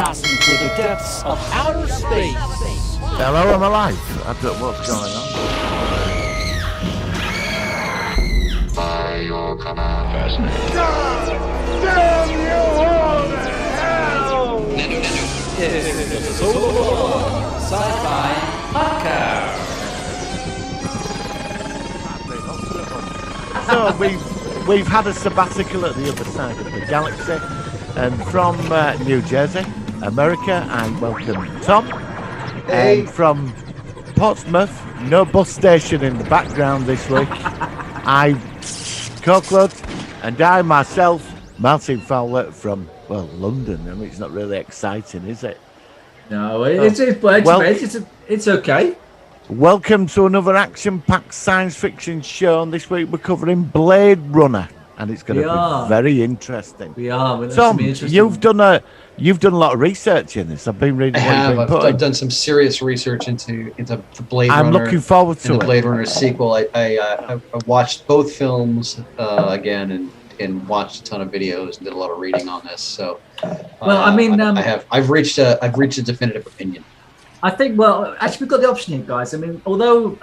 tossing through the depths of outer space. Hello, I'm alive. I don't know what's going on. By your command. Fascinating. Damn you all to hell! This is the Solo Sci-Fi Podcast. So we've had a sabbatical at the other side of the galaxy, and from New Jersey, America, I welcome Tom. Hey. And from Portsmouth, no bus station in the background this week. I'm Coquelot, and I myself, Martin Fowler from London. I mean, it's not really exciting, is it? No, it's okay. Welcome to another action-packed science fiction show. And this week we're covering Blade Runner, and it's going to be very interesting. We are. Tom, you've done a lot of research in this. I've been reading. I've done some serious research into the Blade Runner. I'm looking forward to the Blade Runner sequel. I watched both films again and watched a ton of videos and did a lot of reading on this. So, I've reached a definitive opinion. I think, actually, we've got the option here, guys. I mean, although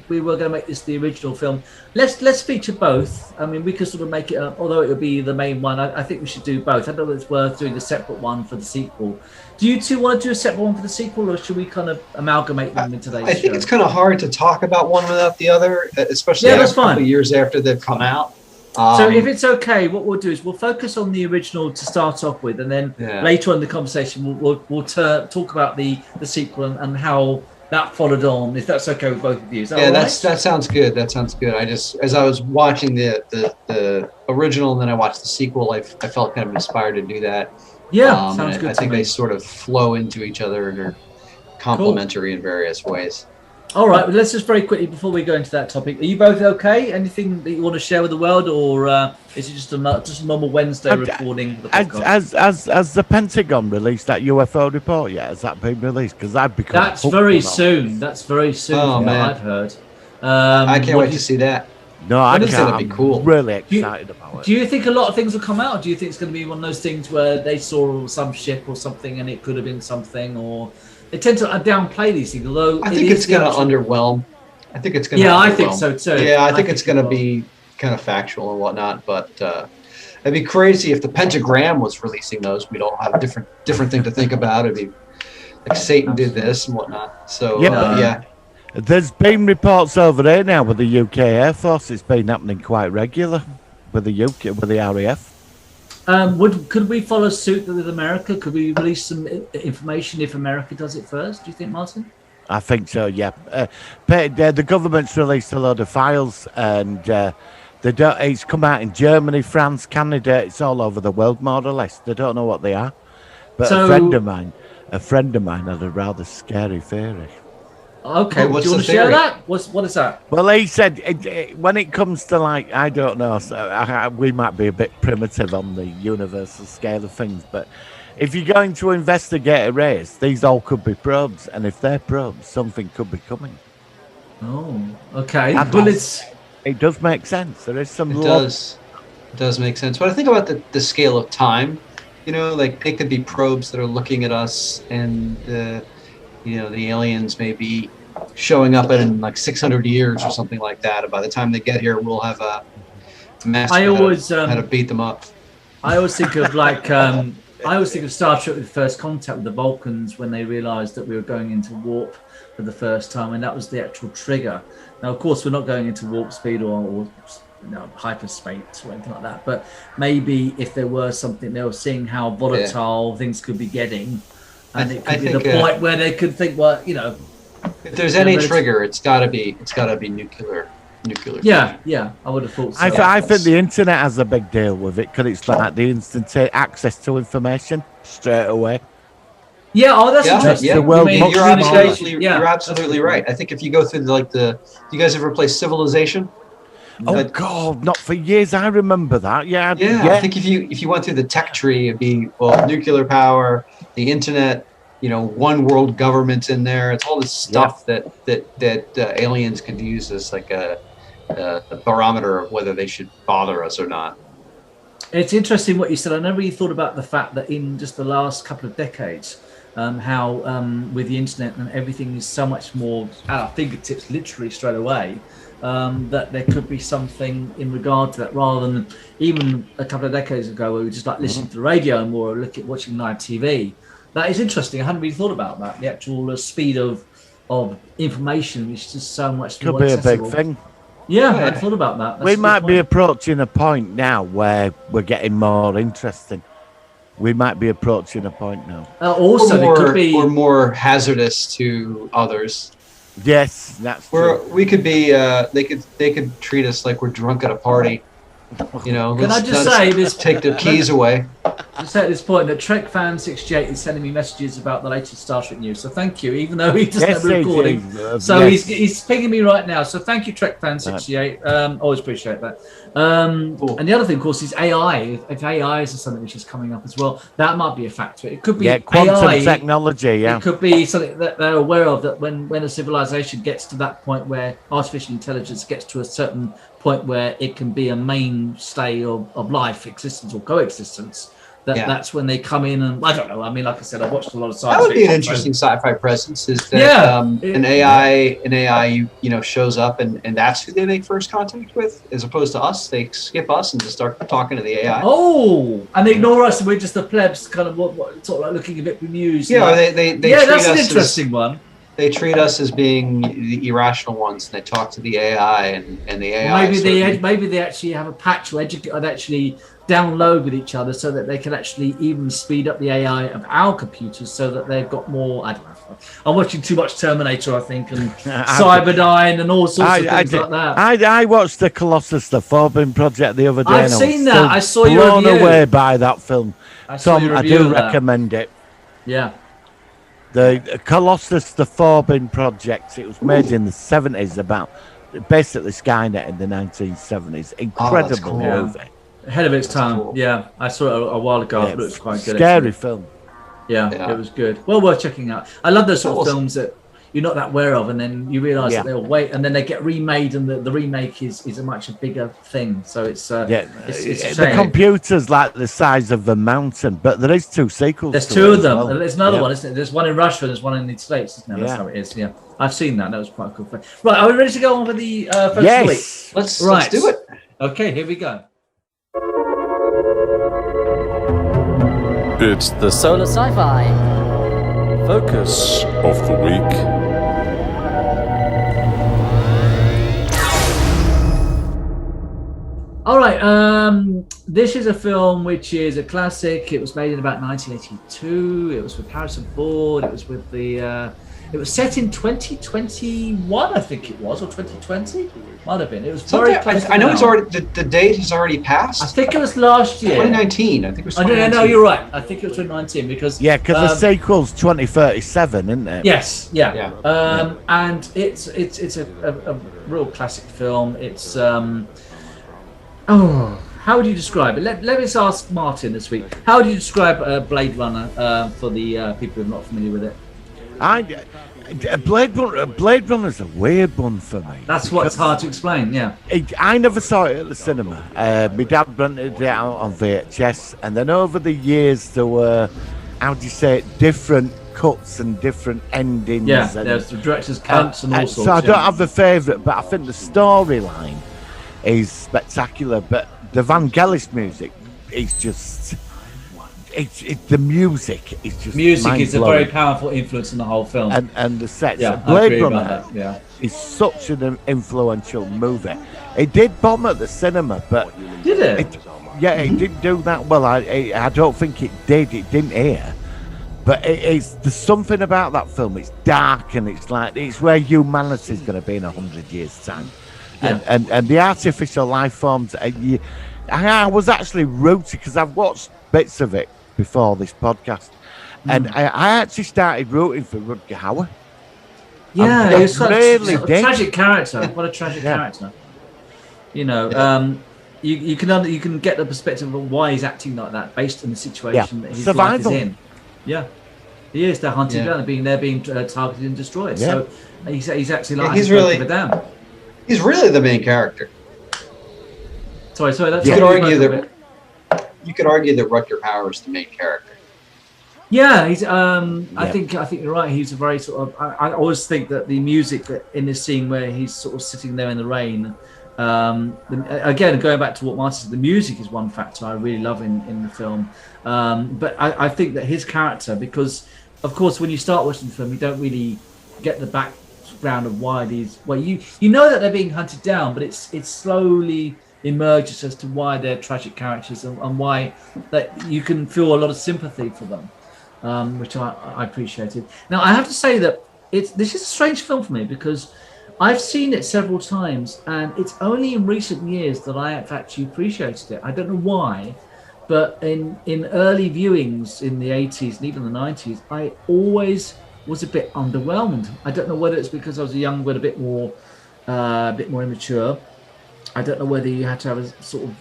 we were going to make this the original film, let's feature both. I mean, we could sort of make it up, although it would be the main one. I think we should do both. I don't know if it's worth doing a separate one for the sequel. Do you two want to do a separate one for the sequel, or should we kind of amalgamate them in today's show? I think it's kind of hard to talk about one without the other, especially a couple of years after they've come out. So if it's okay, what we'll do is we'll focus on the original to start off with, and then later on in the conversation we'll talk about the sequel and how that followed on. If that's okay with both of you, that sounds good. That sounds good. As I was watching the original and then I watched the sequel, I felt kind of inspired to do that. Yeah, sounds good. I think they sort of flow into each other and are complementary in various ways. All right, well, let's just very quickly before we go into that topic. Are you both okay? Anything that you want to share with the world, or is it just a normal Wednesday recording? For the podcast? Has the Pentagon released that UFO report yet? Has that been released? Because I've become. That's very soon. That's very soon. Oh man, I've heard. I can't wait to see that. No, I can't. That'd be cool. I'm really excited about it. Do you think a lot of things will come out? Or do you think it's going to be one of those things where they saw some ship or something and it could have been something, or? They tend to downplay these things, although I think it's going to underwhelm. I think it's going to. Yeah, I think so too. Yeah, I think it's going to be kind of factual and whatnot. But it'd be crazy if the Pentagram was releasing those. We'd all have a different thing to think about. It'd be like Satan did this and whatnot. So yeah. There's been reports over there now with the UK Air Force. It's been happening quite regular with the RAF. Could we follow suit with America? Could we release some information if America does it first? Do you think, Martin? I think so. Yeah. The government's released a lot of files, and it's come out in Germany, France, Canada. It's all over the world, more or less. They don't know what they are. But a friend of mine had a rather scary theory. Okay, do you want to share that? What is that? Well, he said when it comes to I don't know, we might be a bit primitive on the universal scale of things, but if you're going to investigate a race, these all could be probes, and if they're probes, something could be coming. Oh, okay. It does make sense. There is some. It does make sense. But I think about the scale of time. Like it could be probes that are looking at us, and the aliens may be showing up in like 600 years or something like that. And by the time they get here, we'll have a master how to beat them up. I always think of Star Trek with First Contact with the Vulcans when they realised that we were going into warp for the first time, and that was the actual trigger. Now, of course, we're not going into warp speed or hyperspace or anything like that, but maybe if there were something, they were seeing how volatile things could be getting. And it could be the point where they could think, if there's any trigger, it's got to be nuclear. Yeah, I would have thought so. I think the internet has a big deal with it because it's like the instant access to information straight away. Yeah, that's interesting. Yeah. You're absolutely right. I think if you go through you guys ever play Civilization? Oh God, not for years. I remember that. Yeah. I think if you went through the tech tree, it'd be nuclear power, the internet, one world government in there. It's all this stuff that aliens could use as like a barometer of whether they should bother us or not. It's interesting what you said. I never really thought about the fact that in just the last couple of decades, how with the internet and everything is so much more at our fingertips, literally straight away, that there could be something in regard to that, rather than even a couple of decades ago where we just like listening to the radio more, or watching live TV. That is interesting. I hadn't really thought about that. The actual speed of information is just so much Could more be accessible. a big thing. Yeah, I thought about that. That's We a good might be point. approaching a point now where we're getting more interesting. We might be approaching a point now. Also, or there more, could be. or more hazardous to others. Yes, that's true. We could be. They could treat us like we're drunk at a party. You know. Can I let's- just let's say this? Take the keys away. Just say at this point that Trek Fan 68 is sending me messages about the latest Star Trek news. So thank you, even though he doesn't have a he recording. is. So Yes. he's pinging me right now. So thank you, Trek Fan 68. Always appreciate that. And the other thing, of course, is AI. If AI is something which is coming up as well, that might be a factor. It could be quantum AI. technology. Yeah, It could be something that they're aware of, that when a civilization gets to that point where artificial intelligence gets to a certain point where it can be a mainstay of life existence or coexistence, that's when they come in. And I don't know. I mean, like I said, I've watched a lot of science That would be an fiction, interesting sci-fi presence. Is that Yeah. an AI you know shows up and that's who they make first contact with, as opposed to us. They skip us and just start talking to the AI. Oh, and they ignore us, and we're just the plebs, kind of what sort of like looking a bit bemused. Yeah, like, they yeah, treat that's an us interesting one. They treat us as being the irrational ones, and they talk to the AI, and the AI. Well, maybe they actually have a patch where I'd actually download with each other so that they can actually even speed up the AI of our computers so that they've got more. I don't know. I'm watching too much Terminator, I think, and Cyberdyne and all sorts of things like that. I watched the Colossus, the Forbin project the other day. I've and seen was that. still I saw your blown review. away by that film. I saw Tom, your I review do of that. recommend it. Yeah. The Colossus, the Forbin project. It was made in the 70s, about basically Skynet in the 1970s. Incredible cool. movie. Ahead of its time. cool. Yeah. I saw it a while ago. I thought it was quite good. Scary actually. film. Yeah, Yeah. it was good. Well worth checking out. I love those sort of Awesome. films that you're not that aware of, and then you realise Yeah. that they'll wait, and then they get remade, and the remake is a much bigger thing. So it's it's a The shame. computer's like the size of a mountain, but there is 2 sequels. There's to 2 it of as them. well. And there's another Yeah. one, isn't it? There's one in Russia, and there's one in the States, isn't there? That's Yeah. how it is. Yeah, I've seen that. That was quite a cool thing. Right, are we ready to go on with the first of the week? Yes. Let's Right. do it. Okay, here we go. It's the Solar Sci-Fi. focus of the week. All right, this is a film which is a classic. It was made in about 1982. It was with Harrison Ford. It was with the. It was set in 2021, I think it was, or 2020. Might have been. It was very close. I know to it's now. already the date has already I passed. think it was last year. 2019. I think it was. I know, 2019. you're right. I think it was 2019 because. Yeah, because the um, sequel's 2037, isn't it? Yes, yeah. Yeah. And it's a real classic film. It's how would you describe it? Let me just ask Martin this week. How would you describe Blade Runner for the people who are not familiar with it? Blade Runner's a weird one for me. That's what's hard to explain. Yeah. I never saw it at the cinema. My dad rented it out on VHS, and then over the years there were, how do you say it, different cuts and different endings. Yeah. and, There's the director's cuts and all sorts. So I don't yeah. have a favourite, but I think the storyline is spectacular. But the Vangelis music is just, it's the music is just Music is a mind-blowing. very powerful influence in the whole film. and the sets. yeah, I Blade agree Runner about that. Yeah. is such an influential movie. It did bomb at the cinema, but Did it? it didn't do that well. I don't think it did. It didn't air. But there's something about that film. It's dark, and it's where humanity is going to be in 100 years' time. Yeah. And the artificial life forms. I was actually rooting because I've watched bits of it before this podcast, and I actually started rooting for Rutger Hauer. Yeah, I it was such really a did. tragic character. What a tragic Yeah. character. You know, you can get the perspective of why he's acting like that based on the situation that his Survival. life is in. Yeah, he is. They're hunted Yeah. down. They're being targeted and destroyed. Yeah. So he's actually like He's he's really really- give a damn. He's really the main character. Sorry. That's You could all argue about that- it. you could argue that Rutger Hauer is the main character. Yeah, he's. I think you're right. He's a very sort of. I always think that the music that in this scene where he's sort of sitting there in the rain. Again, going back to what Martin said, the music is one factor I really love in the film. But I think that his character, because of course when you start watching the film, you don't really get the background of why these. Well, you know that they're being hunted down, but it slowly emerges as to why they're tragic characters and why that you can feel a lot of sympathy for them. Which I appreciated. Now I have to say that this is a strange film for me because I've seen it several times and it's only in recent years that I have actually appreciated it. I don't know why, but in early viewings in the 80s and even the 90s, I always was a bit underwhelmed. I don't know whether it's because I was young but a bit more immature. I don't know whether you had to have a sort of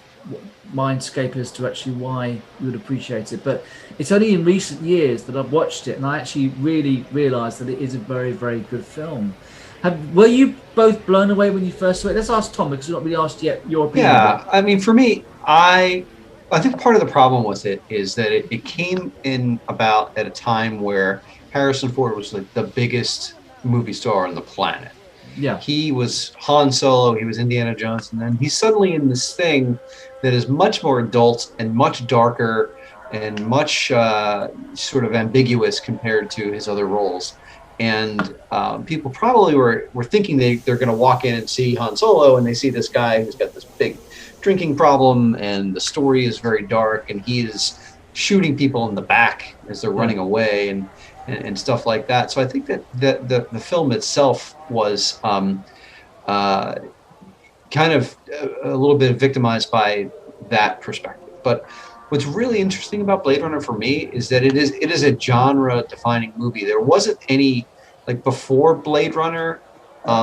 mindscape as to actually why you would appreciate it, but it's only in recent years that I've watched it and I actually really realized that it is a very, very good film. Were you both blown away when you first saw it? Let's ask Tom because we've not really asked yet your opinion. Yeah, I mean, for me, I think part of the problem with it is that it came in about at a time where Harrison Ford was like the biggest movie star on the planet. Yeah, he was Han Solo, he was Indiana Jones, and then he's suddenly in this thing that is much more adult and much darker and much sort of ambiguous compared to his other roles. And people probably were thinking they're going to walk in and see Han Solo, and they see this guy who's got this big drinking problem, and the story is very dark, and he is shooting people in the back as they're running away, and stuff like that. So I think that the film itself was kind of a little bit victimized by that perspective. But what's really interesting about Blade Runner for me is that it is a genre-defining movie. There wasn't any, like before Blade Runner,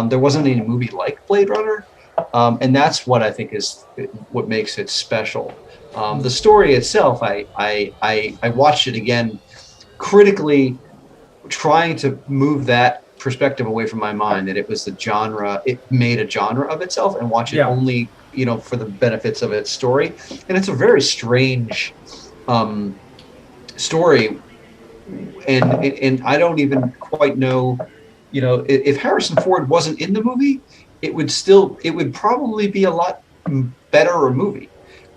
there wasn't any movie like Blade Runner, and that's what I think is what makes it special. The story itself, I watched it again critically, trying to move that perspective away from my mind, that it was the genre, it made a genre of itself, and watch it only, for the benefits of its story. And it's a very strange story, and I don't even quite know, if Harrison Ford wasn't in the movie, it would probably be a lot better a movie.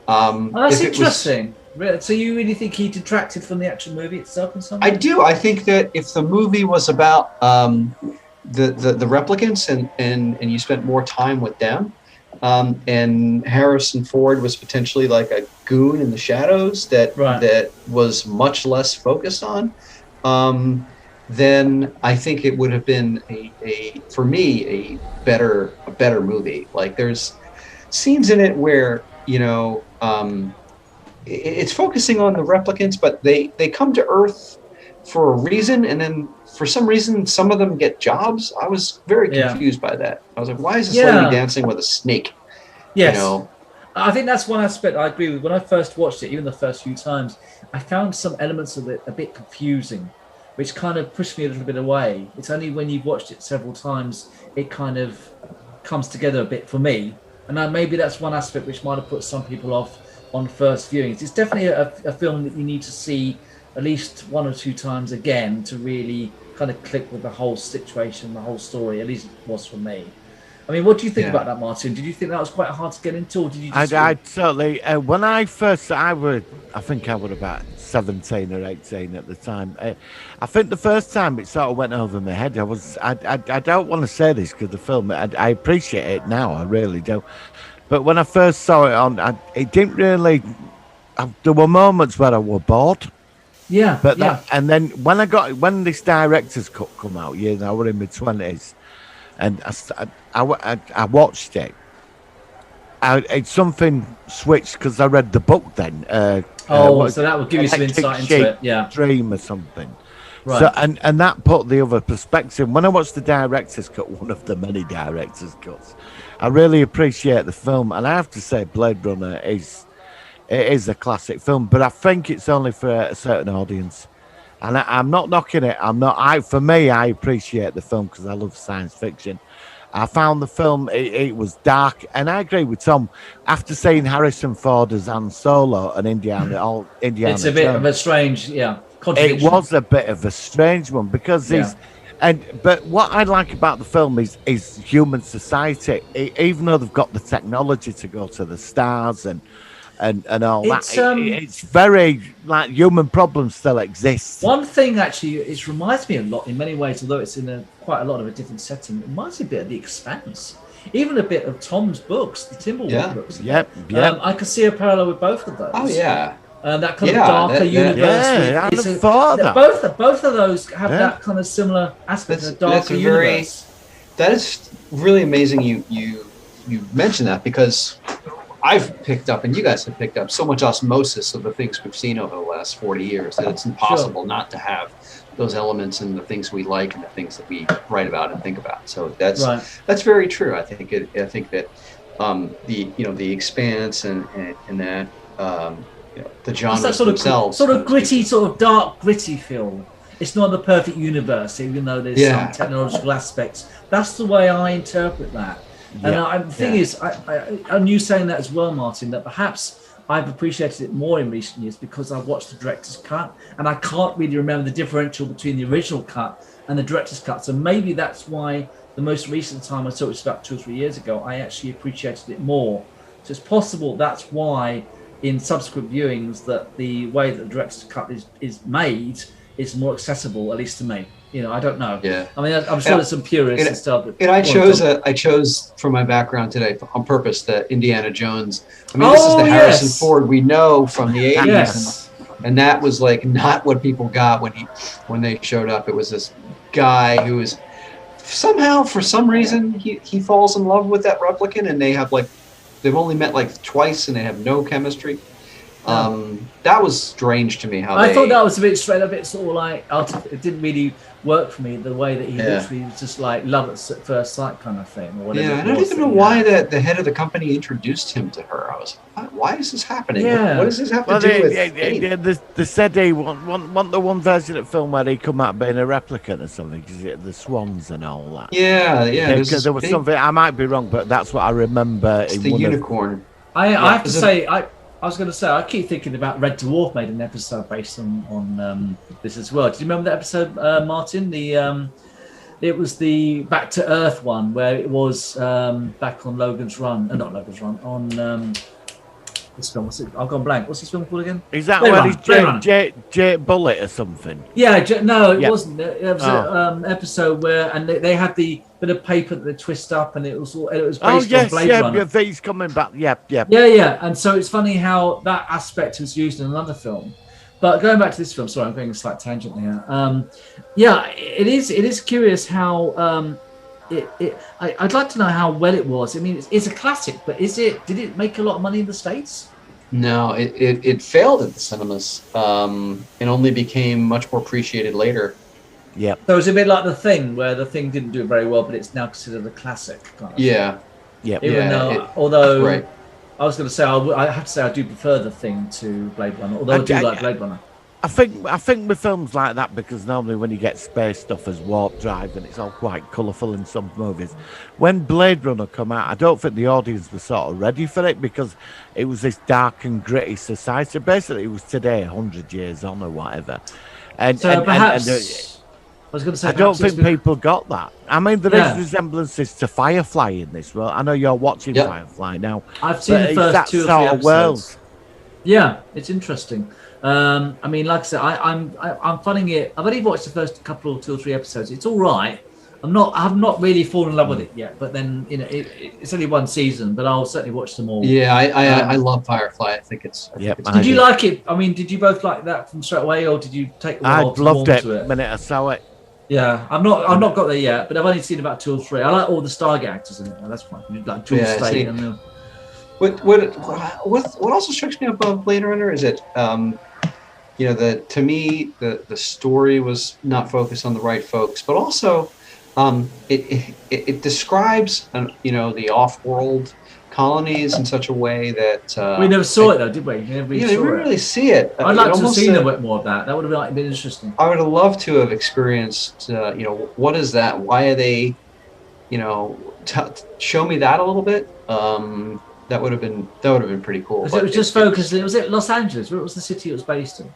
That's interesting. So you really think he detracted from the actual movie itself in some way? I do. I think that if the movie was about the replicants and you spent more time with them, and Harrison Ford was potentially like a goon in the shadows that was much less focused on, then I think it would have been for me a better movie. Like there's scenes in it where it's focusing on the replicants, but they come to Earth for a reason, and then for some reason some of them get jobs. I was very confused by that. I was like, why is this lady dancing with a snake? Yes. I think that's one aspect I agree with. When I first watched it, even the first few times, I found some elements of it a bit confusing, which kind of pushed me a little bit away. It's only when you've watched it several times it kind of comes together a bit for me. And maybe that's one aspect which might have put some people off on first viewings. It's definitely a film that you need to see at least one or two times again to really kind of click with the whole situation, the whole story. At least it was for me. I mean, what do you think about that, Martin? Did you think that was quite hard to get into, or did you just... I totally... when I first... I think I was about 17 or 18 at the time. I think the first time it sort of went over my head. I don't want to say this because the film... I appreciate it now, I really do. But when I first saw it on, it didn't really... there were moments where I was bored. Yeah, but and then when this director's cut come out, I were in my 20s, and I watched it. It's something switched because I read the book then. So that would give you some insight into it. Yeah, Dream or something. Right. So and that put the other perspective. When I watched the director's cut, one of the many director's cuts, I really appreciate the film, and I have to say, Blade Runner is a classic film, but I think it's only for a certain audience. And I'm not knocking it. For me, I appreciate the film because I love science fiction. I found the film it was dark, and I agree with Tom. After seeing Harrison Ford as Han Solo and Indiana It's a bit Jones, of a strange, it contradiction. was a bit of a strange one because but what I like about the film is human society. Even though they've got the technology to go to the stars and all it's very like human problems still exist. One thing actually, it reminds me a lot in many ways, although it's in quite a lot of a different setting. It reminds me a bit of The Expanse, even a bit of Tom's books, the Timberwolf books. Yep. I could see a parallel with both of those. Oh yeah. That kind of darker universe. Yeah, both of those have that kind of similar aspect of the darker universe. That is really amazing. You mentioned that because I've picked up, and you guys have picked up, so much osmosis of the things we've seen over the last 40 years that it's impossible not to have those elements in the things we like and the things that we write about and think about. So that's very true. I think that the Expanse and that the genres that themselves, sort of gritty, sort of dark, gritty feel. It's not the perfect universe, even though there's some technological aspects. That's the way I interpret that. And the thing is, and you saying that as well, Martin, that perhaps I've appreciated it more in recent years because I've watched the director's cut, and I can't really remember the differential between the original cut and the director's cut. So maybe that's why the most recent time I saw it was about 2 or 3 years ago, I actually appreciated it more. So it's possible that's why in subsequent viewings that the way that the director's cut is made is more accessible, at least to me. I don't know. Yeah. I mean, I'm sure there's some purists and stuff. And I chose for my background today on purpose the Indiana Jones. I mean, this is the Harrison Ford we know from the 80s. Yes. And that was like not what people got when they showed up. It was this guy who was somehow, for some reason, he falls in love with that replicant, and they've only met like twice and they have no chemistry. That was strange to me. I thought that was a bit straight, a bit sort of like it didn't really work for me, the way that he literally was just like love at first sight kind of thing, or whatever. Yeah, I don't even know why the head of the company introduced him to her. I was like, why is this happening? Yeah. What does this have to do with? They said they want the one version of the film where he come out being a replicant or something, the swans and all that. Yeah. Because there was something, I might be wrong, but that's what I remember. It's the unicorn. I have to say, I was going to say, I keep thinking about Red Dwarf made an episode based on this as well. Do you remember that episode, Martin? It was the Back to Earth one, where it was back on Logan's Run. Not Logan's Run, on this film. I've gone blank. What's this film called again? Is that where he's Jake Bullet or something? Yeah, it wasn't. It was an episode where, and they had the bit of paper that they twist up, and it was based on Blade Runner. Yeah, he's coming back. Yeah. And so it's funny how that aspect was used in another film. But going back to this film, sorry, I'm going a slight tangent here. It is curious how I'd like to know how well it was. I mean, it's a classic, but did it make a lot of money in the States? No, it failed at the cinemas, and only became much more appreciated later. Yeah. So it's a bit like The Thing, where The Thing didn't do very well, but it's now considered a classic. Kind of yeah. Yeah. Although right. I was going to say, I have to say I do prefer The Thing to Blade Runner, although I do like Blade Runner. I think with films like that, because normally when you get space stuff as warp drive and it's all quite colourful in some movies, when Blade Runner come out, I don't think the audience was sort of ready for it because it was this dark and gritty society. Basically, it was today 100 years on or whatever. And so perhaps... I was going to say, I don't think people got that. I mean, there is resemblances to Firefly in this world. I know you're watching Firefly now. I've seen the first 2 or 3 episodes. World. Yeah, it's interesting. I mean, like I said, I'm finding it. I've only watched the first couple, 2 or 3 episodes. It's all right. I've not really fallen in love with it yet. But then, it's only 1 season. But I'll certainly watch them all. Yeah, I love Firefly. I think it's. Did you like it? I mean, did you both like that from straight away, or did you take? I loved it the minute I saw it. Yeah, I've not got there yet, but I've only seen about 2 or 3. I like all the Stargate actors in it. That's fine. Like George State and What also strikes me about Blade Runner is it, to me the story was not focused on the right folks, but also it describes the off-world colonies in such a way that we never saw it though, did we? We didn't really see it. I'd like to have seen a bit more of that. That would have been interesting. I would have loved to have experienced. What is that? Why are they? show me that a little bit, that would have been pretty cool. Because But it was just focused. Was it Los Angeles? What was the city it was based in?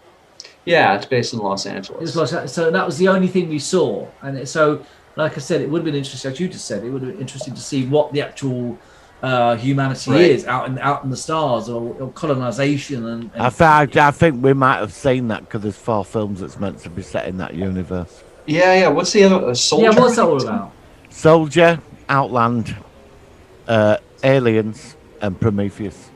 Yeah, it's based in Los It Angeles. was so that was the only thing we saw, and so like I said, it would have been interesting. As you just said, it would have been interesting to see what the actual humanity Right. is out in the stars, or colonization. And I think we might have seen that because there's 4 films that's meant to be set in that universe. Yeah. What's the other? Soldier? yeah, what's that all about? Soldier, Outland, Aliens, and Prometheus.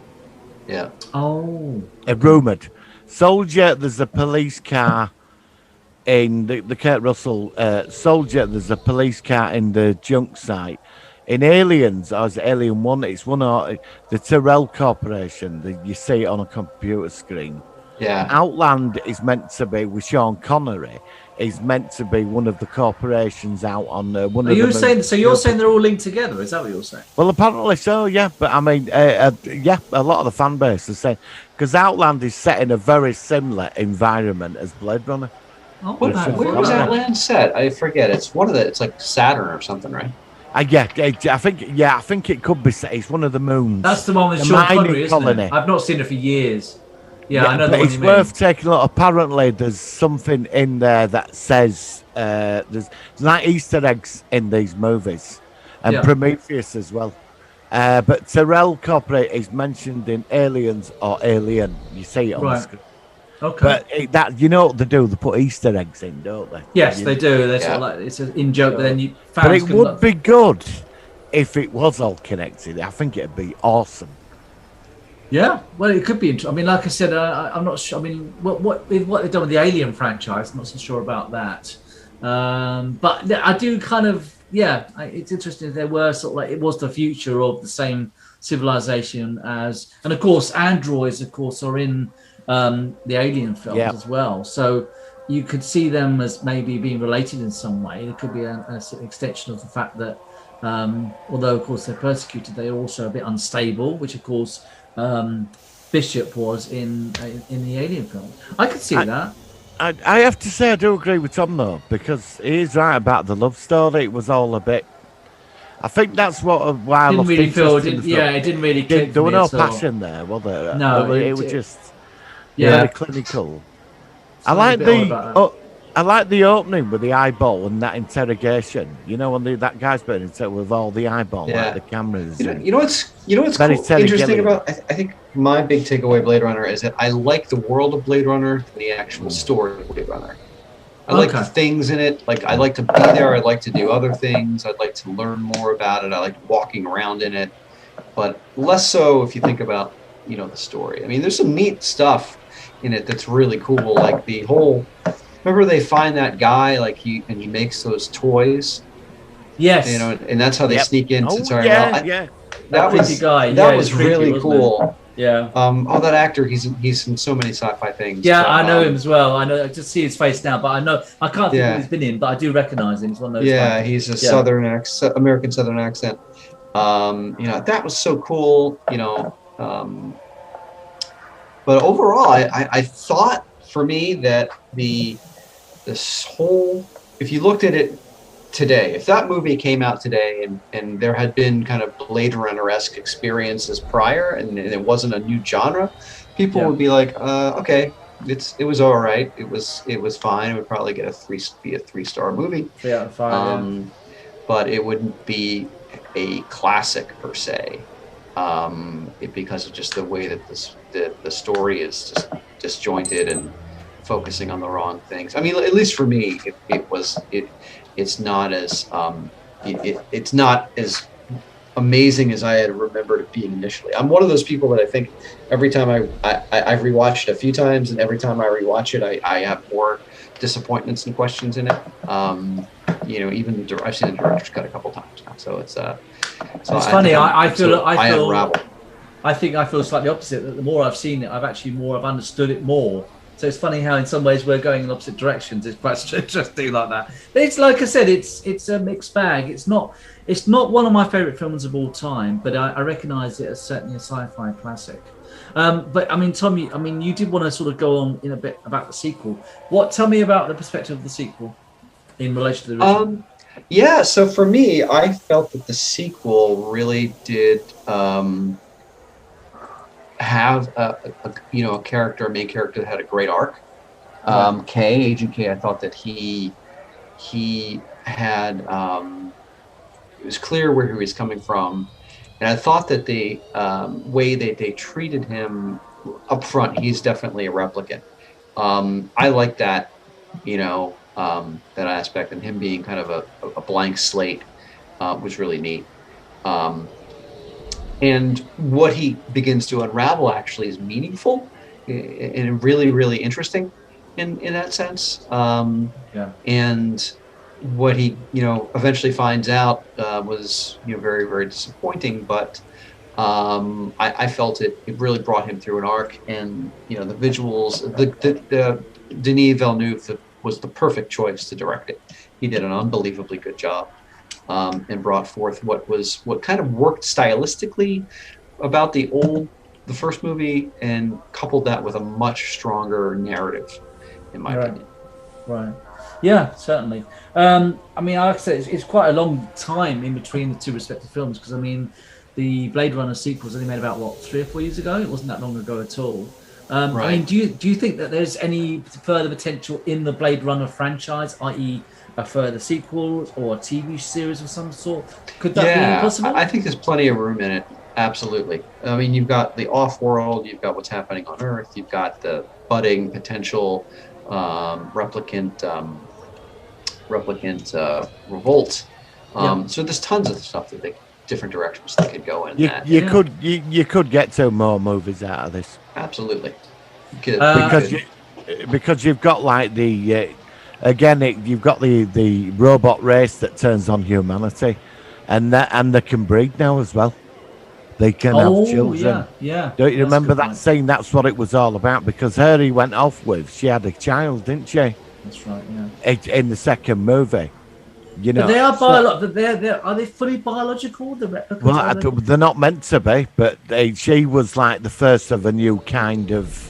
Yeah. Oh, Rumored. Soldier, there's a police car in the Kurt Russell. Soldier, there's a police car in the junk site. In Aliens, or is it Alien 1? It's one of the Tyrell Corporation. You see it on a computer screen. Yeah. Outland is meant to be, with Sean Connery, is meant to be one of the corporations out on one are of you the saying? So you're saying they're all linked together? Is that what you're saying? Well, apparently so, yeah. But I mean, yeah, a lot of the fan base is saying, because Outland is set in a very similar environment as Blade Runner. Oh, Where was Outland set? I forget. It's one of the. It's like Saturn or something, right? I think it could be set. It's one of the moons. That's the one with The Sean mining Connery, isn't colony. it? I've not seen it for years. Yeah, I know but the one it's you worth mean. taking a look. Apparently, there's something in there that says there's like Easter eggs in these movies, and Yeah. Prometheus as well. But Tyrell Corporate is mentioned in Aliens or Alien. You see it on the Right. screen. Okay. But that you know what they do? They put Easter eggs in, don't they? Yes, You they know? do. They're sort Yeah. of like it's an in joke, but then you. But Fans it can would look- be good if it was all connected. I think it'd be awesome. Yeah, well, it could be. I mean, like I said, I'm not sure. I mean, what they've done with the Alien franchise, I'm not so sure about that. But I do kind of, yeah, it's interesting. There were sort of like it was the future of the same civilization as, and of course, androids, of course, are in the Alien films Yeah. as well. So you could see them as maybe being related in some way. It could be a sort of extension of the fact that, although of course they're persecuted, they're also a bit unstable, which of course. Bishop was in the Alien film. I could see that. I have to say I do agree with Tom though, because he is right about the love story. It was all a bit. I think that's why I Didn't lost really interest feel. in the film. Yeah, it didn't really click. There for was me no at all. passion there, was there? No, it it- was just Yeah. very clinical. I Something like a bit odd about that. I like the opening with the eyeball and that interrogation. You know, when that guy's been into with all the eyeball, Yeah. like the cameras. You know what's Very cool, Terry interesting Gilliam. about I think my big takeaway Blade Runner is that I like the world of Blade Runner than the actual story of Blade Runner. I like the Okay. things in it. Like I like to be there. I'd like to do other things. I'd like to learn more about it. I like walking around in it, but less so if you think about the story. I mean, there's some neat stuff in it that's really cool. Like the whole. Remember they find that guy he makes those toys. Yes. And that's how they Yep. sneak into Oh, Tyrell. yeah, yeah. That creepy was guy. that Yeah, was it's creepy, really wasn't it? cool. Yeah. That actor, he's in so many sci-fi things. Yeah, but, I know him as well. I know. I just see his face now, but I can't think Yeah. what he's been in, but I do recognize him. He's one of those. Yeah, guys. he's a Yeah. American Southern accent. That was so cool. But overall, I thought for me that this whole, if you looked at it today, if that movie came out today and there had been kind of Blade Runner-esque experiences prior and it wasn't a new genre, people Yeah. would be like, okay, it was all right. It was fine. It would probably be a 3-star movie. 3 out of 5. yeah. But it wouldn't be a classic per se, because of just the way that the story is just disjointed and focusing on the wrong things. I mean, at least for me, it's not as it's not as amazing as I had remembered it being initially. I'm one of those people that I think every time I've rewatched it a few times, and every time I rewatch it, I have more disappointments and questions in it. Even I've seen the director's cut a couple times now, so it's It's funny. I feel. unravel. I think I feel slightly opposite. That the more I've seen it, I've understood it more. So it's funny how in some ways we're going in opposite directions. It's quite interesting like that. But it's like I said, it's a mixed bag. It's not one of my favorite films of all time, but I recognise it as certainly a sci-fi classic. But I mean, Tom, you did want to sort of go on in a bit about the sequel. Tell me about the perspective of the sequel in relation to the original. Yeah, so for me, I felt that the sequel really did have a character, a main character that had a great arc. Agent K, I thought that he had it was clear where he was coming from, and I thought that the way they treated him up front, he's definitely a replicant. I like that, that aspect, and him being kind of a blank slate was really neat. And what he begins to unravel actually is meaningful and really, really interesting in that sense. And what he, eventually finds out was, very, very disappointing. But I felt it really brought him through an arc, and the visuals, the Denis Villeneuve was the perfect choice to direct it. He did an unbelievably good job. And brought forth what kind of worked stylistically about the first movie, and coupled that with a much stronger narrative, in my opinion. Right. Yeah, certainly. Like I said, it's quite a long time in between the two respective films, because the Blade Runner sequel was only made about 3 or 4 years ago. It wasn't that long ago at all. Right. Do you think that there's any further potential in the Blade Runner franchise, i.e., a further sequel or a TV series of some sort? Could that be possible? I think there's plenty of room in it. Absolutely. You've got the off-world, you've got what's happening on Earth, you've got the budding potential replicant revolt. So there's tons of stuff different directions they could go in. You could get 2 more movies out of this. Absolutely. Because you've got like the. You've got the robot race that turns on humanity, and they can breed now as well. They can have children. Yeah. Don't you remember that scene? That's what it was all about. Because her he went off with, she had a child, didn't she? That's right. Yeah. In the second movie, But they are are they fully biological? The replicants? Well, they're not meant to be, but she was like the first of a new kind of.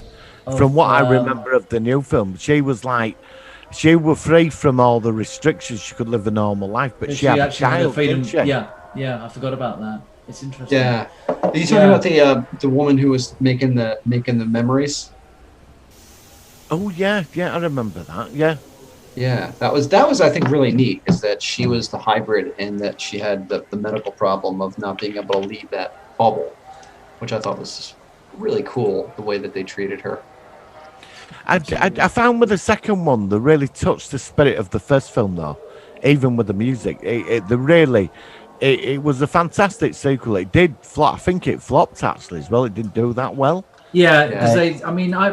From what I remember of the new film, she was like. She was free from all the restrictions. She could live a normal life, but she had a child, didn't she? Yeah, I forgot about that. It's interesting. Yeah. Are you talking about the woman who was making the memories? Oh yeah, I remember that. Yeah. Yeah, that was I think really neat, is that she was the hybrid, and that she had the medical problem of not being able to leave that bubble, which I thought was really cool, the way that they treated her. I found with the second one, they really touched the spirit of the first film, though. Even with the music, it was a fantastic sequel. It did flop. I think it flopped actually as well. It didn't do that well. Yeah, because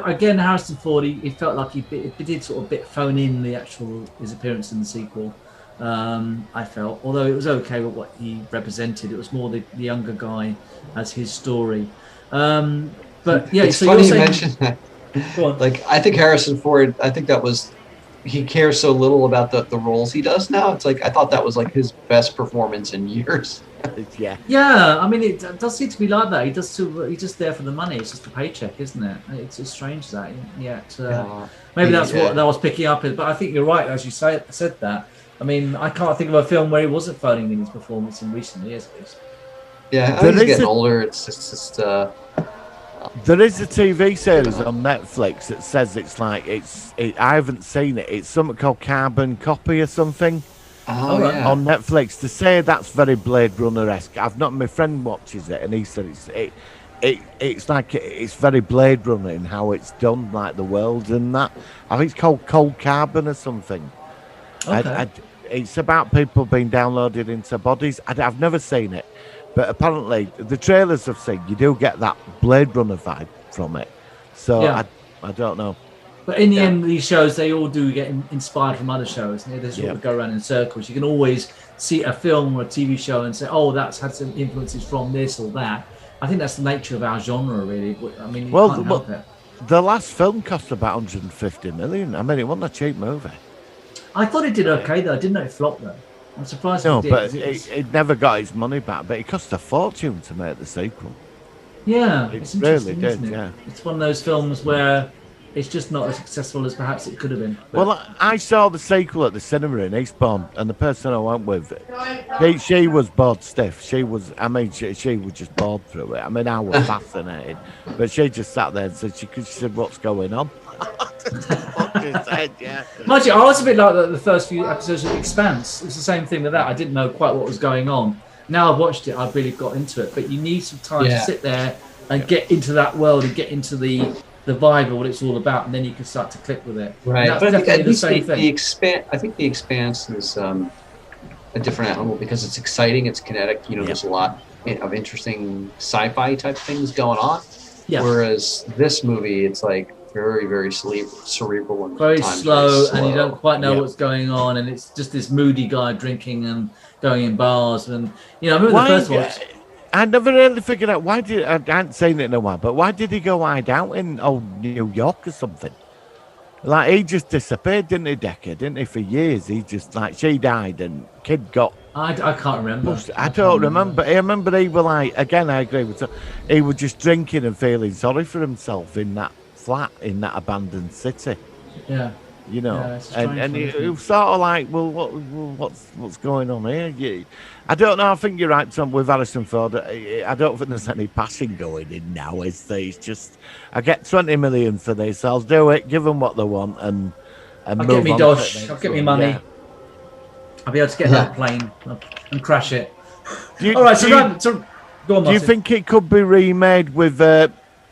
again, Harrison Ford, he felt like he did sort of bit phone in his appearance in the sequel. I felt, although it was okay with what he represented, it was more the younger guy as his story. But yeah, it's so funny you mention that. Like, I think Harrison Ford, he cares so little about the roles he does now. It's like, I thought that was like his best performance in years. Yeah, it does seem to be like that. He's just there for the money. It's just a paycheck, isn't it? It's strange that. Maybe that's what I was picking up. But I think you're right, as you said that. I can't think of a film where he wasn't phoning in his performance in recent years, at least. Yeah, I think he's getting older. It's just there is a TV series on Netflix that says it's like I haven't seen it. It's something called Carbon Copy or something. On Netflix. To say that's very Blade Runner-esque. My friend watches it, and he said it's like it's very Blade Runner in how it's done, like the world and that. I think it's called Cold Carbon or something. Okay. It's about people being downloaded into bodies. I've never seen it. But apparently, the trailers I've seen, you do get that Blade Runner vibe from it. So I don't know. But in the end, these shows, they all do get inspired from other shows. They sort of go around in circles. You can always see a film or a TV show and say, oh, that's had some influences from this or that. I think that's the nature of our genre, really. You can't help it. The last film cost about 150 million. It wasn't a cheap movie. I thought it did okay, though. I didn't know it flopped, though. I'm surprised it did. But it never got its money back, but it cost a fortune to make the sequel. Yeah, it's interesting, really did, isn't it? yeah. It's one of those films where it's just not as successful as perhaps it could have been. But Well, I saw the sequel at the cinema in Eastbourne, and the person I went with, she was bored stiff. She was just bored through it. I mean, I was fascinated, but she just sat there and said, she said, "What's going on?" Yeah. mind you, I was a bit like the first few episodes of The Expanse. It's the same thing with that. I didn't know quite what was going on. Now I've watched it, I've really got into it. But you need some time to sit there and get into that world and get into the vibe of what it's all about, and then you can start to click with it. Right, And but I that's think at definitely the least same thing. I think the Expanse is a different animal because it's exciting, it's kinetic. You know, there's a lot of interesting sci-fi type things going on. Yeah. Whereas this movie, it's like very, very cerebral and Very at times slow, very and you don't quite know Yeah. what's going on, and it's just this moody guy drinking and going in bars, and I remember the first one. I never really figured out I hadn't seen it in a while, but why did he go hide out in New York or something? Like, he just disappeared, didn't he, Decker? Didn't he, for years? He just, like, she died and kid got... I can't remember. I don't remember. I remember he was like, again, I agree with you, he was just drinking and feeling sorry for himself in that flat, in that abandoned city. Yeah. You know, Yeah, it's a strange and one, it isn't it? was sort of like, well, what's going on here? I don't know. I think you're right, Tom, with Harrison Ford. I don't think there's any passion going in now. Is there? It's just, I get 20 million for this. I'll do it. Give them what they want, and I'll move get me on to dosh. the next I'll get me one. money. Yeah. I'll be able to get that plane and crash it. Do you, All right, do so, you- so go on, do you Martin. think it could be remade with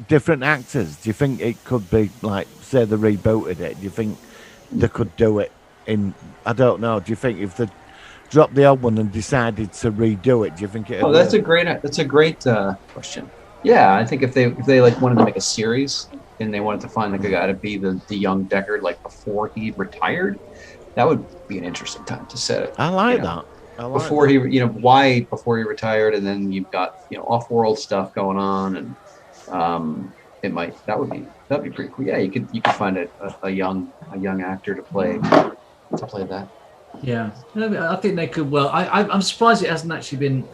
different actors? Do you think it could be like, say, they rebooted it? Do you think they could do it in? I don't know. Do you think if they dropped the old one and decided to redo it, do you think it? Oh, that's a great question. Yeah, I think if they like wanted to make a series and they wanted to find like a guy to be the young Deckard like before he retired, that would be an interesting time to set it. I like you know, that. I like before that. he, why before he retired, and then you've got off-world stuff going on, and that'd be pretty cool. Yeah, you could find a young actor to play that. Yeah, I think they could. Well, I'm surprised it hasn't actually been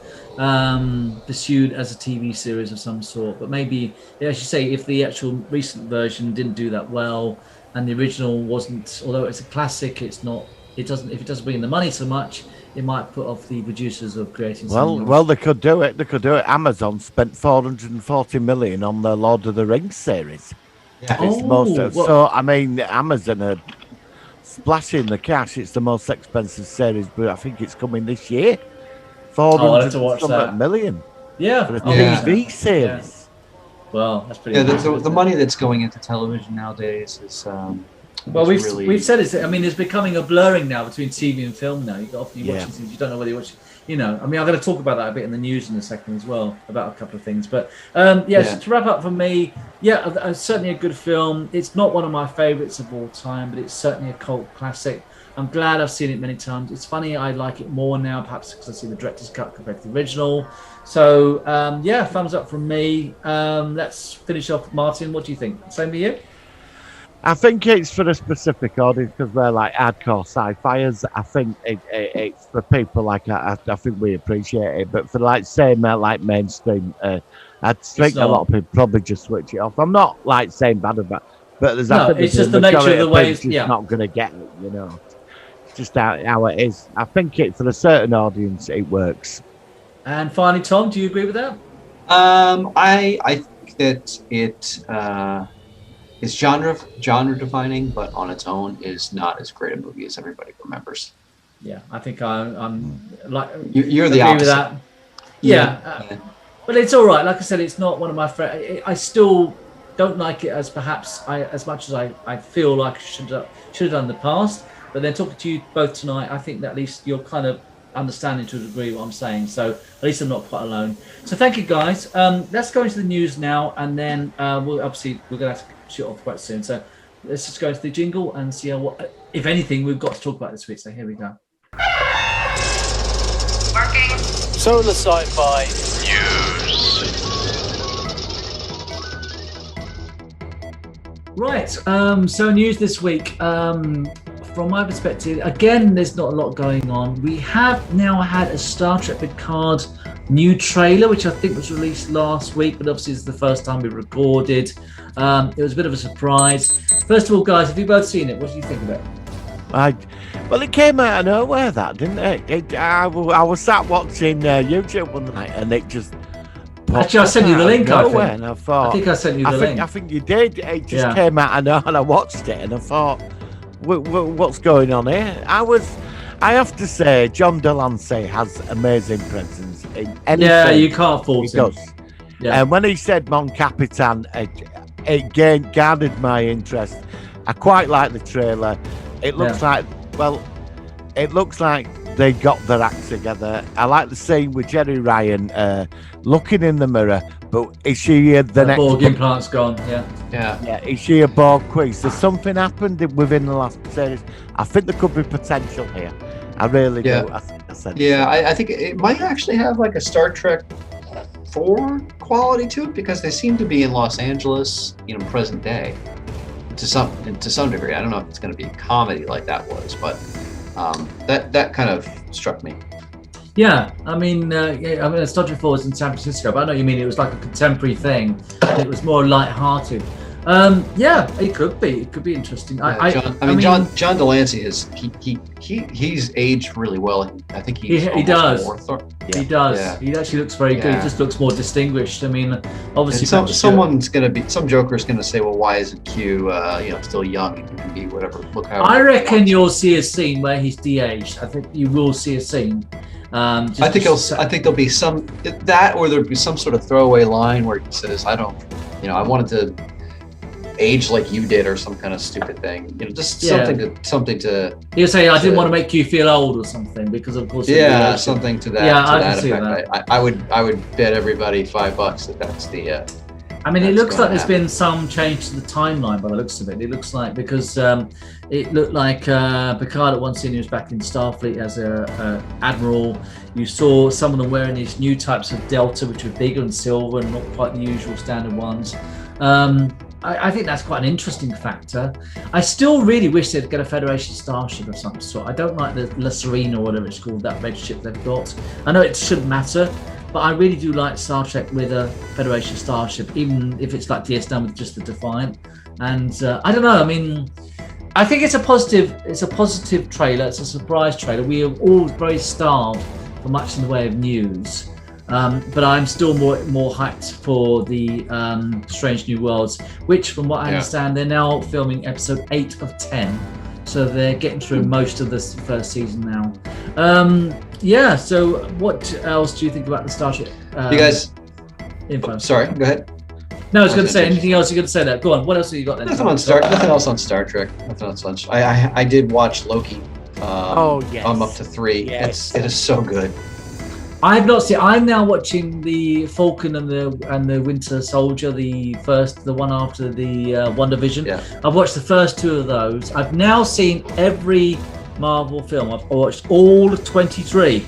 pursued as a TV series of some sort. But maybe, as you say, if the actual recent version didn't do that well, and the original wasn't, although it's a classic, it's not. It doesn't. If it doesn't bring in the money so much, it might put off the producers of creating. Well, they could do it. They could do it. Amazon spent 440 million on the Lord of the Rings series. Yeah. It's the most. So I mean, Amazon are splashing the cash. It's the most expensive series, but I think it's coming this year. I'll have to watch that. million Yeah, for a Yeah. TV series. Well, that's pretty. Yeah, impressive, the money that's going into television nowadays is. Well, is we've said it. I mean, there's becoming a blurring now between TV and film. Now you often you're watching things, you don't know whether you're watching. I mean, I'm going to talk about that a bit in the news in a second as well, about a couple of things. But so to wrap up for me, certainly a good film. It's not one of my favourites of all time, but it's certainly a cult classic. I'm glad I've seen it many times. It's funny, I like it more now, perhaps because I see the director's cut compared to the original. So thumbs up from me. Let's finish off, Martin. What do you think? Same for you? I think it's for a specific audience because we're like hardcore sci-fiers. I think it's for people like I think we appreciate it, but for like mainstream, I'd think a lot of people probably just switch it off. I'm not like saying bad about, but there's it's just the nature of the way. It's not going to get it, It's just how it is. I think it for a certain audience it works. And finally, Tom, do you agree with that? I think that it is genre defining, but on its own is not as great a movie as everybody remembers. Yeah, I think I'm like you're the agree with opposite. that. But it's all right. Like I said, it's not one of my favorite. I still don't like it as much as I feel like I should have done in the past. But then talking to you both tonight, I think that at least you're kind of understanding to a degree what I'm saying. So at least I'm not quite alone. So thank you guys. Let's go into the news now, and then we're going to have to shoot off quite soon. So let's just go into the jingle and see what, if anything, we've got to talk about this week. So here we go. Working. Solar Sci-Fi News. Right. So news this week. From my perspective, again, there's not a lot going on. We have now had a Star Trek Picard new trailer, which I think was released last week, but obviously it's the first time we recorded. It was a bit of a surprise. First of all, guys, have you both seen it? What do you think of it? Well, it came out of nowhere, that didn't it? I was sat watching YouTube one night, and it just. Actually, I sent you the link. And I thought. I think I sent you the link. I think you did. It just came out of nowhere, and I watched it, and I thought, "What's going on here?" I have to say, John Delancey has amazing presence in anything. Yeah, you can't fault he him. does. Yeah. And when he said Mon Capitan, it garnered my interest. I quite like the trailer. It looks it looks like they got their act together. I like the scene with Jerry Ryan looking in the mirror, but is she the next? Borg implant's gone. Yeah. Is she a Borg queen? So something happened within the last series. I think there could be potential here. I really do. I said I think it might actually have like a Star Trek 4 quality to it, because they seem to be in Los Angeles, present day, to some degree. I don't know if it's going to be a comedy like that was, but that kind of struck me. Yeah, I mean, Star Trek 4 was in San Francisco, but I know what you mean. It was like a contemporary thing. It was more light-hearted. It could be. It could be interesting. John Delancey he's aged really well. I think he does. He does. Yeah. He actually looks very good. He just looks more distinguished. I mean, obviously, some joker's gonna say, well, why isn't Q still young? He can be whatever. Look how. I reckon you'll see a scene where he's de-aged. I think you will see a scene. I think there'll be some that, or there'll be some sort of throwaway line where he says, I wanted to age like you did, or some kind of stupid thing, something to he'll say, I didn't want to make you feel old or something, because of course something to that effect. I would bet everybody $5 that's the it looks like there's been some change to the timeline by the looks of it. It looks like, because it looked like Picard at one scene, he was back in Starfleet as a admiral. You saw some of them wearing these new types of Delta, which were bigger and silver and not quite the usual standard ones. I think that's quite an interesting factor. I still really wish they'd get a Federation starship of some sort. I don't like the La Serena or whatever it's called, that red ship they've got. I know it shouldn't matter, but I really do like Star Trek with a Federation starship, even if it's like DS9 with just the Defiant. And I don't know. I mean, I think it's a positive trailer. It's a surprise trailer. We are all very starved for much in the way of news. But I'm still more hyped for the Strange New Worlds, which, from what I understand, they're now filming episode 8 of 10. So they're getting through most of this first season now. So what else do you think about the Starship? You guys... info? Sorry, go ahead. No, I was going to say, anything else you're going to say there? Go on, what else have you got then? Nothing else on Star Trek. Nothing else on... I did watch Loki. I'm up to 3. Yes. It is so good. I've not seen. I'm now watching the Falcon and the Winter Soldier, the one after the WandaVision. Yeah. I've watched the first 2 of those. I've now seen every Marvel film. I've watched all 23,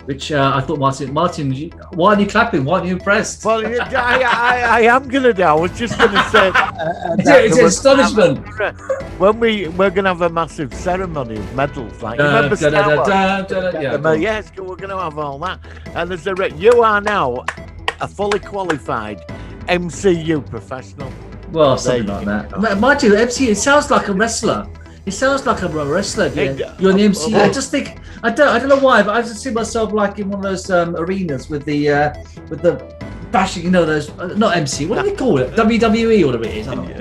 which I thought, Martin, why are you clapping? Why aren't you impressed? Well, I am gonna do. I was just gonna say. It's astonishment. When we're gonna have a massive ceremony of medals, like remember Star Wars? Yes, we're gonna have all that. And there's you are now a fully qualified MCU professional. Well, something like that. Martin, MCU. It sounds like a wrestler. It sounds like a wrestler. You're in the MCU. I just think I don't know why, but I just see myself like in one of those arenas with the bashing. Those not MCU. What do they call it? WWE or whatever it is. I don't know.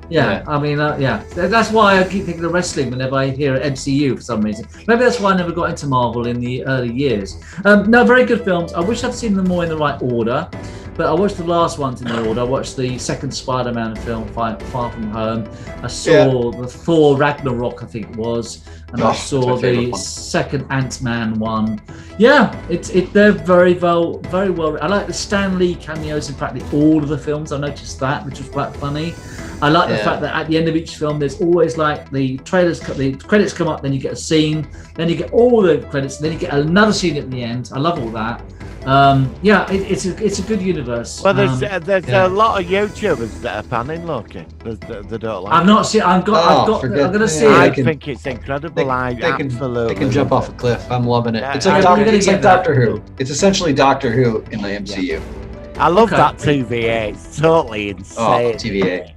Yeah. I mean, that's why I keep thinking of wrestling whenever I hear MCU for some reason. Maybe that's why I never got into Marvel in the early years. No, very good films. I wish I'd seen them more in the right order. But I watched the last ones in the order. I watched the second Spider-Man film, Far From Home. I saw the Thor Ragnarok, I think it was, and I saw the second Ant-Man one. Yeah, they're very well. I like the Stan Lee cameos in practically all of the films. I noticed that, which was quite funny. I like the fact that at the end of each film, there's always like the credits come up, then you get a scene, then you get all the credits, then you get another scene at the end. I love all that. It's a good universe. Well, there's a lot of YouTubers that are panning Loki. They don't like. I've not seen. I'm gonna see. I think it's incredible. They can jump off a cliff. I'm loving it. It's like Doctor Who. It's essentially Doctor Who in the MCU. I love Okay. that TVA. It's totally insane. TVA.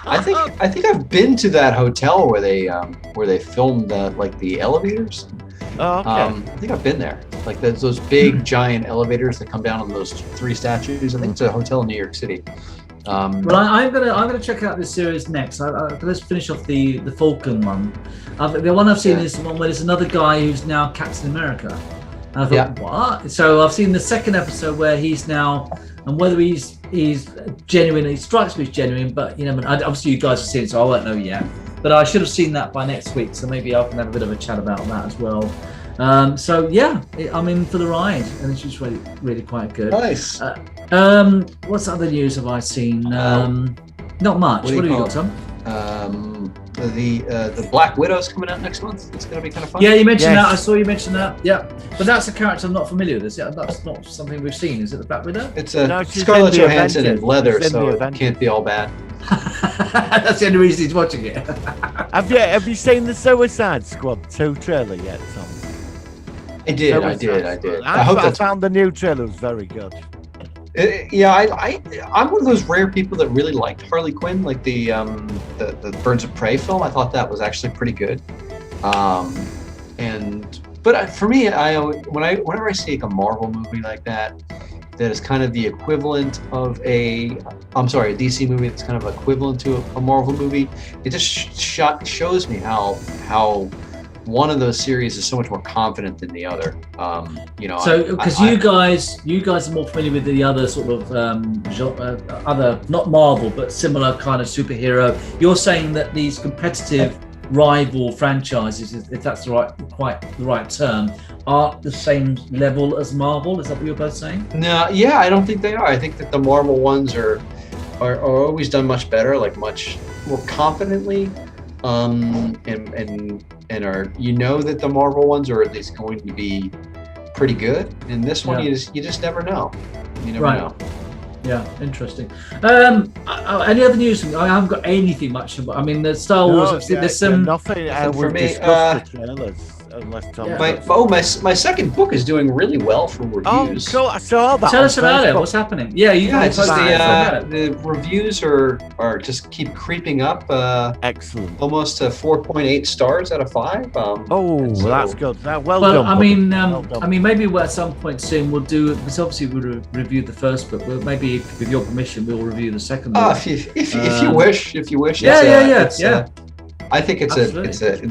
I think I've been to that hotel where they filmed the elevators. Oh, okay. I think I've been there. Like those big giant elevators that come down on those 3 statues. I think it's a hotel in New York City. Well, I'm gonna check out this series next. Let's finish off the Falcon one. The one I've seen is the one where there's another guy who's now Captain America. And I thought, what? So I've seen the second episode where he's now, and whether he's genuine, he strikes me as genuine, but obviously you guys have seen it, so I won't know yet. But I should have seen that by next week, so maybe I can have a bit of a chat about that as well. So yeah, I'm in for the ride, and it's just really, really quite good. Nice. What's other news have I seen? Not much. What have you got, Tom? The Black Widow's coming out next month. It's going to be kind of fun. Yeah, you mentioned that. I saw you mention that. Yeah, but that's a character I'm not familiar with. That's not something we've seen. Is it the Black Widow? It's she's Scarlett in the Johansson in Avengers. leather, She's in the so it Avengers. can't be all bad. That's the only reason he's watching it. Have you seen the Suicide Squad 2 trailer yet, Tom? I did. I hope I that's. found the new trailer was very good. I'm one of those rare people that really liked Harley Quinn, like the Birds of Prey film. I thought that was actually pretty good. But for me, whenever I see like a Marvel movie like that is kind of the equivalent of a DC movie that's kind of equivalent to a Marvel movie, it just shows me how one of those series is so much more confident than the other. So, because you guys are more familiar with the other sort of other, not Marvel, but similar kind of superhero. You're saying that these competitive rival franchises, if that's quite the right term, are the same level as Marvel. Is that what you're both saying? No, yeah, I don't think they are. I think that the Marvel ones are always done much better, like much more confidently. And are that the Marvel ones are at least going to be pretty good. And this one, you just never know. You never know. Yeah, interesting. Any other news? I haven't got anything much about. I mean, the Star Wars. There's some nothing. for We've me, discussed the trailers. Unless Tom. My second book is doing really well for reviews. Oh, cool. I saw that. Tell us about it. What's happening? Yeah, it's just the reviews are just keep creeping up. Excellent. Almost 4.8 stars out of 5. That's good. Well done. I mean, maybe at some point soon we'll do. Because obviously we reviewed the first book, but maybe with your permission we'll review the second book. If you wish. Yeah. I think it's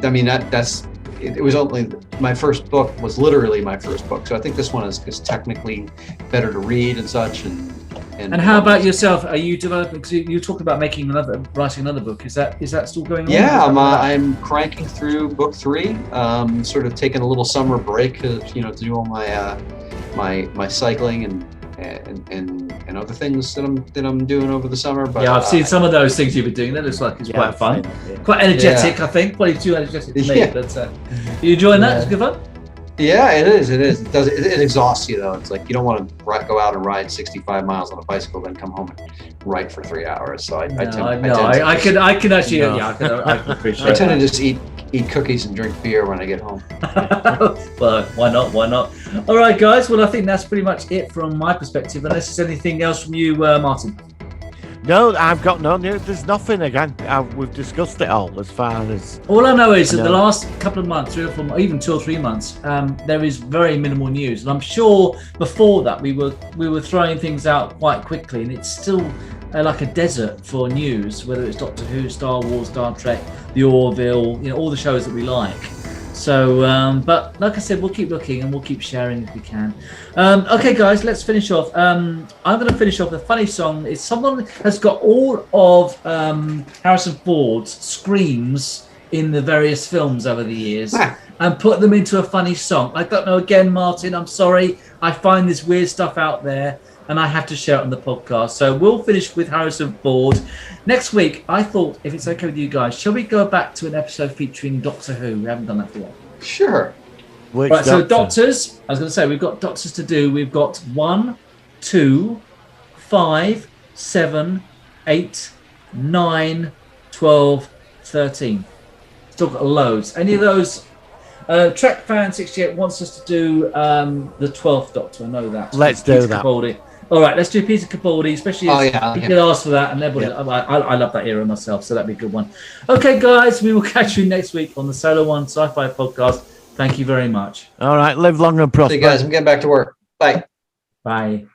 I mean that's. It was only my first book was literally my first book, so I think this one is technically better to read and such. And how about yourself? Are you developing? Because you talked about writing another book. Is that still going on? Yeah, I'm cranking through book 3. Sort of taking a little summer break to do all my cycling and other things that I'm doing over the summer. But I've seen some of those things you've been doing. That looks like it's quite fun, quite energetic. I think probably too energetic to me. But you enjoying that? It's good fun. Yeah, it is. It exhausts you though. It's like you don't want to go out and ride 65 miles on a bicycle, then come home and write for 3 hours. So I can actually. I can appreciate. I tend to just eat cookies and drink beer when I get home. Well, why not? All right, guys. Well, I think that's pretty much it from my perspective. Unless there's anything else from you, Martin. No, I've got no news. There's nothing again. We've discussed it all as far as. All I know is that the last couple of months, 3 or 4, even 2 or 3 months, there is very minimal news, and I'm sure before that we were throwing things out quite quickly, and it's still like a desert for news. Whether it's Doctor Who, Star Wars, Star Trek, The Orville, all the shows that we like. So, but like I said, we'll keep looking and we'll keep sharing if we can. Okay, guys, let's finish off. I'm going to finish off with a funny song. It's someone has got all of Harrison Ford's screams in the various films over the years and put them into a funny song. I don't know, again, Martin, I'm sorry. I find this weird stuff out there and I have to share it on the podcast. So we'll finish with Harrison Ford. Next week, I thought, if it's okay with you guys, shall we go back to an episode featuring Doctor Who? We haven't done that for a while. Sure. Right, so doctors, I was going to say, we've got doctors to do. We've got 1, 2, 5, 7, 8, 9, 12, 13. Still got loads. Any of those? Trek Fan 68 wants us to do the 12th Doctor. I know that. Let's do that. Capaldi. All right, let's do Peter Capaldi, especially Oh, as yeah, he okay. did ask for that, and everybody. I love that era myself, so that'd be a good one. Okay, guys, we will catch you next week on the Solo One Sci-Fi Podcast. Thank you very much. All right, live long and See prosper. you guys. I'm getting back to work. Bye. Bye.